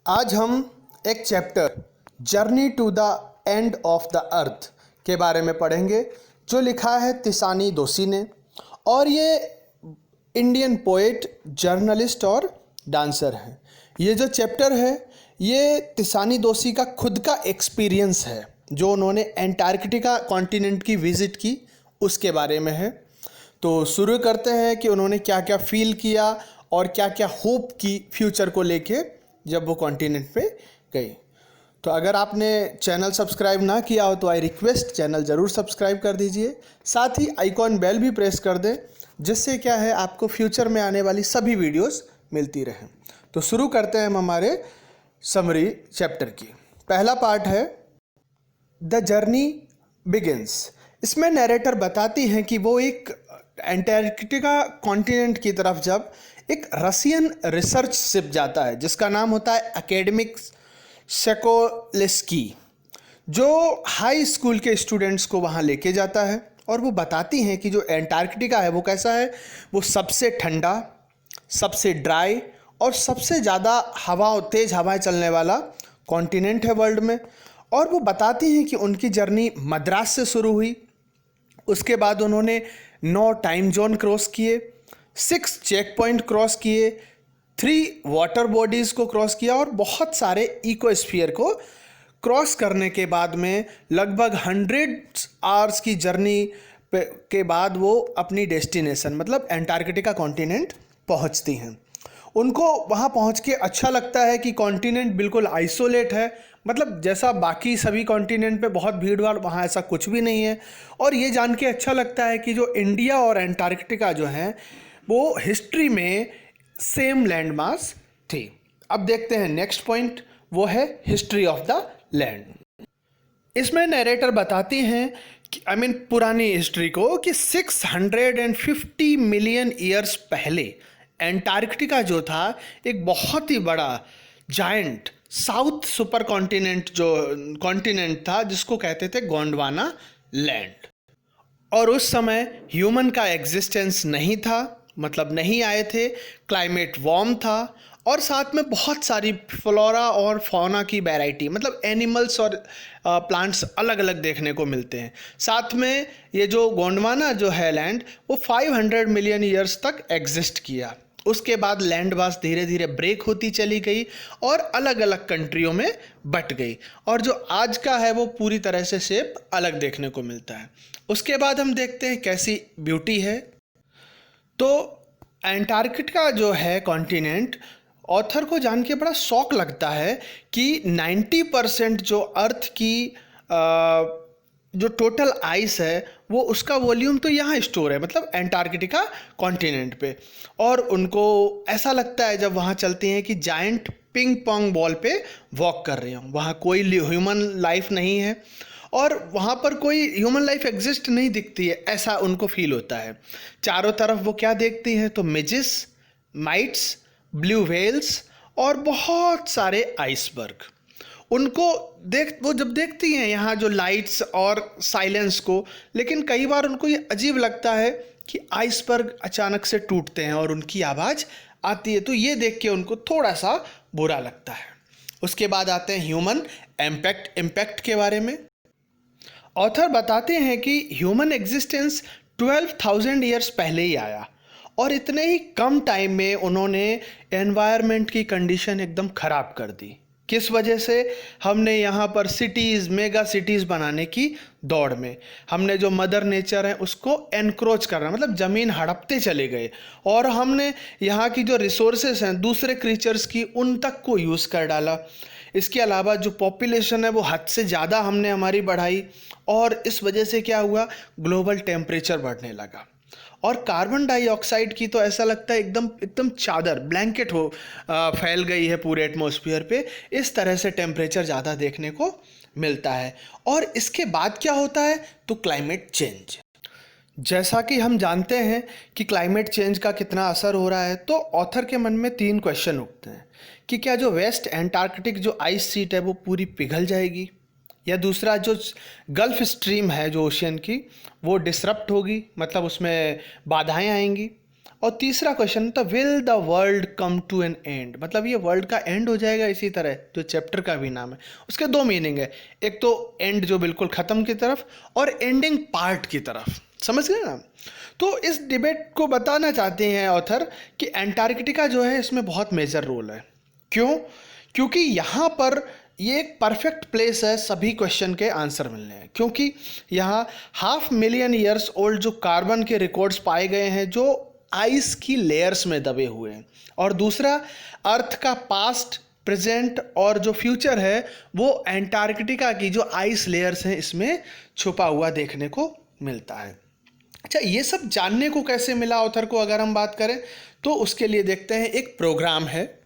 आज हम एक chapter journey to the end of the earth के बारे में पढ़ेंगे जो लिखा है तिसानी दोशी ने। और ये इंडियन पोएट, जर्नलिस्ट और डांसर हैं। ये जो चैप्टर है ये तिसानी दोशी का खुद का एक्सपीरियंस है जो उन्होंने एंटार्कटिका कॉन्टिनेंट की विज़िट की उसके बारे में है। तो शुरू करते हैं कि उन्होंने क्या क्या फील किया और क्या क्या होप की फ्यूचर को लेके जब वो कॉन्टिनेंट पे गई। तो अगर आपने चैनल सब्सक्राइब ना किया हो तो आई रिक्वेस्ट चैनल ज़रूर सब्सक्राइब कर दीजिए, साथ ही आइकॉन बेल भी प्रेस कर दें जिससे क्या है आपको फ्यूचर में आने वाली सभी वीडियोस मिलती रहें। तो शुरू करते हैं हम हमारे समरी चैप्टर की। पहला पार्ट है द जर्नी बिगिंस। इसमें नैरेटर बताती हैं कि वो एक एंटार्कटिका कॉन्टिनेंट की तरफ जब एक रशियन रिसर्च शिप जाता है जिसका नाम होता है एकेडमिक सोकोल्स्की, जो हाई स्कूल के स्टूडेंट्स को वहाँ लेके जाता है। और वो बताती हैं कि जो एंटार्कटिका है वो कैसा है, वो सबसे ठंडा, सबसे ड्राई और सबसे ज़्यादा तेज़ हवाएं चलने वाला कॉन्टिनेंट है वर्ल्ड में। और वो बताती हैं कि उनकी जर्नी मद्रास से शुरू हुई, उसके बाद उन्होंने 9 टाइम जोन क्रॉस किए, 6 चेक पॉइंट क्रॉस किए, 3 वाटर बॉडीज़ को क्रॉस किया और बहुत सारे इकोस्फीयर को क्रॉस करने के बाद में लगभग 100 आवर्स की जर्नी के बाद वो अपनी डेस्टिनेशन मतलब एंटार्कटिका कॉन्टिनेंट पहुंचती हैं। उनको वहाँ पहुँच के अच्छा लगता है कि कॉन्टिनेंट बिल्कुल आइसोलेट है, मतलब जैसा बाकी सभी कॉन्टिनेंट पे बहुत भीड़ भाड़, वहाँ ऐसा कुछ भी नहीं है। और ये जान के अच्छा लगता है कि जो इंडिया और एंटार्कटिका जो हैं वो हिस्ट्री में सेम लैंड मास थी। अब देखते हैं नेक्स्ट पॉइंट, वो है हिस्ट्री ऑफ द लैंड। इसमें नैरेटर बताती हैं कि पुरानी हिस्ट्री को कि 650 मिलियन ईयर्स पहले एंटार्कटिका जो था एक बहुत ही बड़ा जायंट साउथ सुपर कॉन्टिनेंट था जिसको कहते थे गोंडवाना लैंड। और उस समय ह्यूमन का एग्जिस्टेंस नहीं था, मतलब नहीं आए थे, क्लाइमेट वार्म था और साथ में बहुत सारी फ्लोरा और फौना की वैरायटी, मतलब एनिमल्स और प्लांट्स अलग अलग देखने को मिलते हैं। साथ में ये जो गोंडवाना जो है लैंड वो 500 मिलियन ईयर्स तक एग्जिस्ट किया। उसके बाद लैंड मास धीरे धीरे ब्रेक होती चली गई और अलग अलग कंट्रियों में बट गई और जो आज का है वो पूरी तरह से शेप अलग देखने को मिलता है। उसके बाद हम देखते हैं कैसी ब्यूटी है। तो एंटार्कटिका जो है कॉन्टिनेंट, ऑथर को जान के बड़ा शौक लगता है कि 90% जो अर्थ की जो टोटल आइस है वो उसका वॉल्यूम तो यहाँ स्टोर है, मतलब एंटार्कटिका कॉन्टिनेंट पे। और उनको ऐसा लगता है जब वहाँ चलते हैं कि जायंट पिंग पोंग बॉल पे वॉक कर रहे हों। वहाँ कोई ह्यूमन लाइफ नहीं है और वहाँ पर कोई ह्यूमन लाइफ एग्जिस्ट नहीं दिखती है, ऐसा उनको फील होता है। चारों तरफ वो क्या देखती हैं तो मिजिस, माइट्स, ब्लू व्हेल्स और बहुत सारे आइसबर्ग। वो जब देखती हैं यहाँ जो लाइट्स और साइलेंस को, लेकिन कई बार उनको ये अजीब लगता है कि आइसबर्ग अचानक से टूटते हैं और उनकी आवाज़ आती है, तो ये देख के उनको थोड़ा सा बुरा लगता है। उसके बाद आते हैं ह्यूमन इम्पैक्ट के बारे में। ऑथर बताते हैं कि ह्यूमन एग्जिस्टेंस 12,000 ईयर्स पहले ही आया और इतने ही कम टाइम में उन्होंने एनवायरनमेंट की कंडीशन एकदम ख़राब कर दी। किस वजह से? हमने यहाँ पर सिटीज़, मेगा सिटीज़ बनाने की दौड़ में हमने जो मदर नेचर है उसको एनक्रोच करना, मतलब ज़मीन हड़पते चले गए और हमने यहाँ की जो रिसोर्सेस हैं दूसरे क्रीचर्स की उन तक को यूज़ कर डाला। इसके अलावा जो पॉपुलेशन है वो हद से ज़्यादा हमने हमारी बढ़ाई और इस वजह से क्या हुआ, ग्लोबल टेम्परेचर बढ़ने लगा। और कार्बन डाइऑक्साइड की तो ऐसा लगता है एकदम चादर, ब्लैंकेट फैल गई है पूरे एटमॉस्फेयर पे। इस तरह से टेम्परेचर ज़्यादा देखने को मिलता है। और इसके बाद क्या होता है तो क्लाइमेट चेंज। जैसा कि हम जानते हैं कि क्लाइमेट चेंज का कितना असर हो रहा है, तो ऑथर के मन में 3 क्वेश्चन उठते हैं कि क्या जो वेस्ट एंटार्कटिक जो आइस शीट है वो पूरी पिघल जाएगी, या दूसरा जो गल्फ स्ट्रीम है जो ओशियन की वो डिसरप्ट होगी, मतलब उसमें बाधाएं आएंगी, और तीसरा क्वेश्चन था will the world come to an end, मतलब ये वर्ल्ड का एंड हो जाएगा इसी तरह, जो चैप्टर का भी नाम है। उसके दो मीनिंग है, एक तो एंड जो बिल्कुल ख़त्म की तरफ, और एंडिंग पार्ट की तरफ, समझ गए ना। तो इस डिबेट को बताना चाहते हैं ऑथर कि एंटार्क्टिका जो है इसमें बहुत मेजर रोल है। क्यों? क्योंकि यहाँ पर ये एक परफेक्ट प्लेस है सभी क्वेश्चन के आंसर मिलने हैं, क्योंकि यहाँ 500,000 ईयर्स ओल्ड जो कार्बन के रिकॉर्ड्स पाए गए हैं जो आइस की लेयर्स में दबे हुए हैं, और दूसरा अर्थ का पास्ट, प्रेजेंट और जो फ्यूचर है वो एंटार्क्टिका की जो आइस लेयर्स हैं इसमें छुपा हुआ देखने को मिलता है। अच्छा, ये सब जानने को कैसे मिला ऑथर को अगर हम बात करें तो उसके लिए देखते हैं एक प्रोग्राम है,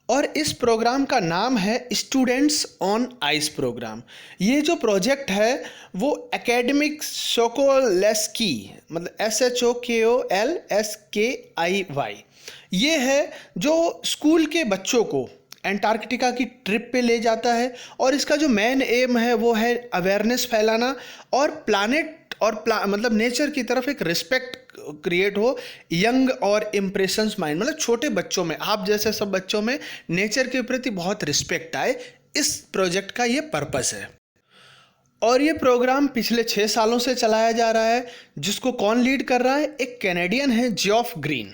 और इस प्रोग्राम का नाम है स्टूडेंट्स ऑन आइस प्रोग्राम। ये जो प्रोजेक्ट है वो एकेडमिक सोकोलेस्की, मतलब SHOKOLSKIY, ये है जो स्कूल के बच्चों को एंटार्क्टिका की ट्रिप पे ले जाता है, और इसका जो मेन एम है वो है अवेयरनेस फैलाना और प्लानेट और मतलब नेचर की तरफ एक रिस्पेक्ट क्रिएट हो यंग और इम्प्रेशंस माइंड, मतलब छोटे बच्चों में, आप जैसे सब बच्चों में नेचर के प्रति बहुत रिस्पेक्ट आए। इस प्रोजेक्ट का ये पर्पस है, और ये प्रोग्राम पिछले 6 सालों से चलाया जा रहा है। जिसको कौन लीड कर रहा है? एक कैनेडियन है, जियोफ ग्रीन।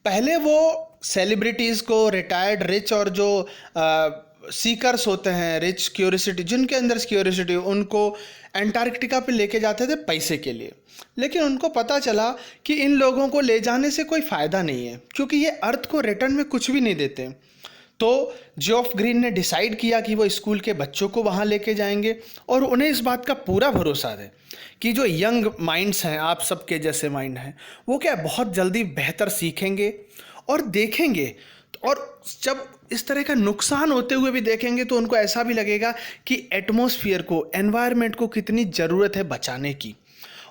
पहले वो सेलिब्रिटीज़ को, रिटायर्ड रिच और जो सीकर्स होते हैं, रिच क्यूरियोसिटी, जिनके अंदर क्यूरियोसिटी, उनको एंटार्क्टिका पे लेके जाते थे पैसे के लिए। लेकिन उनको पता चला कि इन लोगों को ले जाने से कोई फ़ायदा नहीं है, क्योंकि ये अर्थ को रिटर्न में कुछ भी नहीं देते। तो जियोफ ग्रीन ने डिसाइड किया कि वो स्कूल के बच्चों को वहाँ लेके जाएंगे, और उन्हें इस बात का पूरा भरोसा है कि जो यंग माइंड्स हैं, आप सबके जैसे माइंड हैं, वो क्या बहुत जल्दी बेहतर सीखेंगे और देखेंगे, और जब इस तरह का नुकसान होते हुए भी देखेंगे तो उनको ऐसा भी लगेगा कि एटमॉस्फेयर को, एनवायरनमेंट को कितनी ज़रूरत है बचाने की।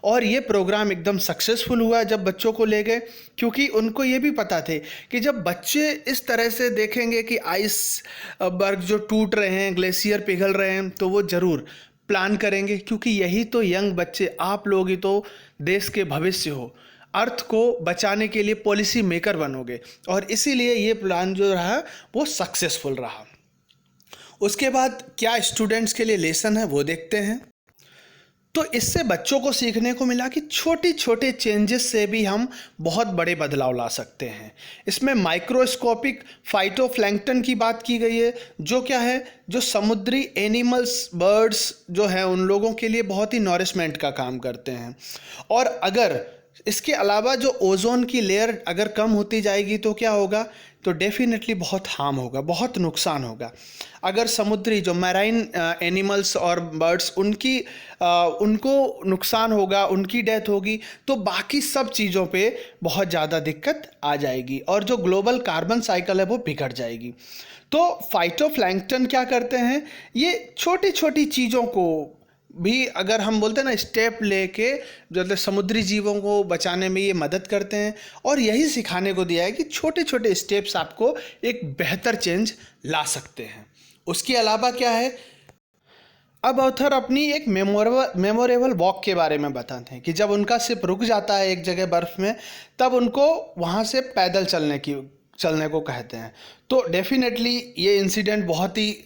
और ये प्रोग्राम एकदम सक्सेसफुल हुआ जब बच्चों को ले गए, क्योंकि उनको ये भी पता थे कि जब बच्चे इस तरह से देखेंगे कि आइस बर्ग जो टूट रहे हैं, ग्लेशियर पिघल रहे हैं, तो वो ज़रूर प्लान करेंगे, क्योंकि यही तो यंग बच्चे, आप लोग ही तो देश के भविष्य हो, अर्थ को बचाने के लिए पॉलिसी मेकर बनोगे, और इसीलिए ये प्लान जो रहा वो सक्सेसफुल रहा। उसके बाद क्या स्टूडेंट्स के लिए लेसन है वो देखते हैं। तो इससे बच्चों को सीखने को मिला कि छोटे छोटे चेंजेस से भी हम बहुत बड़े बदलाव ला सकते हैं। इसमें माइक्रोस्कोपिक फाइटोप्लैंक्टन की बात की गई है, जो क्या है, जो समुद्री एनिमल्स, बर्ड्स जो हैं, उन लोगों के लिए बहुत ही नॉरिशमेंट का काम करते हैं। और अगर इसके अलावा जो ओजोन की लेयर अगर कम होती जाएगी तो क्या होगा, तो डेफिनेटली बहुत हार्म होगा, बहुत नुकसान होगा। अगर समुद्री जो मैराइन एनिमल्स और बर्ड्स, उनको नुकसान होगा, उनकी डेथ होगी, तो बाकी सब चीज़ों पे बहुत ज़्यादा दिक्कत आ जाएगी, और जो ग्लोबल कार्बन साइकिल है वो बिगड़ जाएगी। तो फाइटोप्लैंक्टन क्या करते हैं, ये छोटी छोटी चीज़ों को भी, अगर हम बोलते हैं ना, स्टेप लेके जो समुद्री जीवों को बचाने में ये मदद करते हैं, और यही सिखाने को दिया है कि छोटे छोटे स्टेप्स आपको एक बेहतर चेंज ला सकते हैं। उसके अलावा क्या है, अब ऑथर अपनी एक मेमोरेबल वॉक के बारे में बताते हैं कि जब उनका शिप रुक जाता है एक जगह बर्फ़ में, तब उनको वहाँ से पैदल चलने को कहते हैं। तो डेफिनेटली ये इंसिडेंट बहुत ही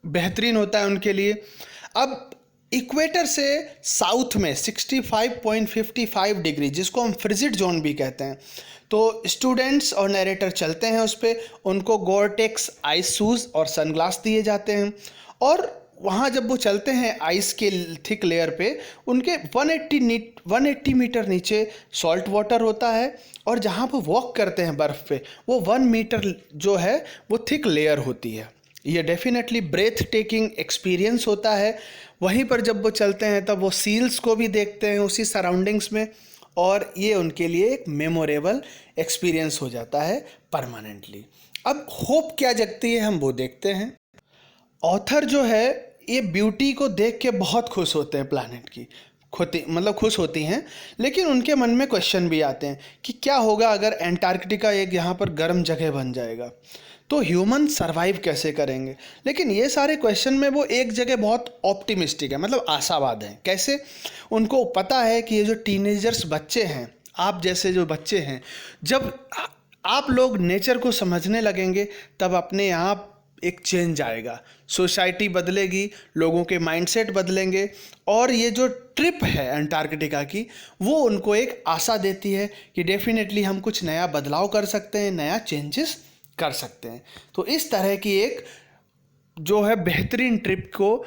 बेहतरीन होता है उनके लिए। अब इक्वेटर से साउथ में 65.55 डिग्री, जिसको हम फ्रिजिड जोन भी कहते हैं, तो स्टूडेंट्स और नरेटर चलते हैं उस पर, उनको गोरटेक्स आइस शूज़ और सनग्लास दिए जाते हैं, और वहाँ जब वो चलते हैं आइस के थिक लेयर पे, उनके 180 मीटर नीचे सॉल्ट वाटर होता है, और जहाँ वो वॉक करते हैं बर्फ़ पे, वो 1 मीटर जो है वो थिक लेयर होती है। ये डेफिनेटली ब्रेथ टेकिंग एक्सपीरियंस होता है। वहीं पर जब वो चलते हैं तब वो सील्स को भी देखते हैं उसी सराउंडिंग्स में, और ये उनके लिए एक मेमोरेबल एक्सपीरियंस हो जाता है परमानेंटली। अब होप क्या जगती है हम वो देखते हैं। ऑथर जो है ये ब्यूटी को देख के बहुत खुश होते हैं, प्लैनेट की खुश होती हैं, लेकिन उनके मन में क्वेश्चन भी आते हैं कि क्या होगा अगर एंटार्क्टिका एक यहाँ पर गर्म जगह बन जाएगा, तो ह्यूमन सरवाइव कैसे करेंगे। लेकिन ये सारे क्वेश्चन में वो एक जगह बहुत ऑप्टिमिस्टिक है, मतलब आशावाद है। कैसे? उनको पता है कि ये जो टीनेजर्स बच्चे हैं आप जैसे जो बच्चे हैं, जब आप लोग नेचर को समझने लगेंगे तब अपने आप एक चेंज आएगा, सोसाइटी बदलेगी, लोगों के माइंडसेट बदलेंगे। और ये जो ट्रिप है अंटार्कटिका की, वो उनको एक आशा देती है कि डेफिनेटली हम कुछ नया बदलाव कर सकते हैं, नया चेंजेस कर सकते हैं। तो इस तरह की एक जो है बेहतरीन ट्रिप को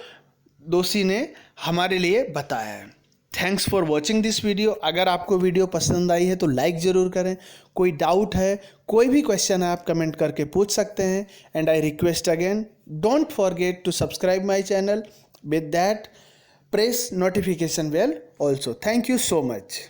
दोषी ने हमारे लिए बताया है। Thanks for watching this video. अगर आपको वीडियो पसंद आई है तो लाइक ज़रूर करें। कोई डाउट है, कोई भी क्वेश्चन है, आप कमेंट करके पूछ सकते हैं। And I request again, don't forget to subscribe my channel, with that press notification bell also. Thank you so much.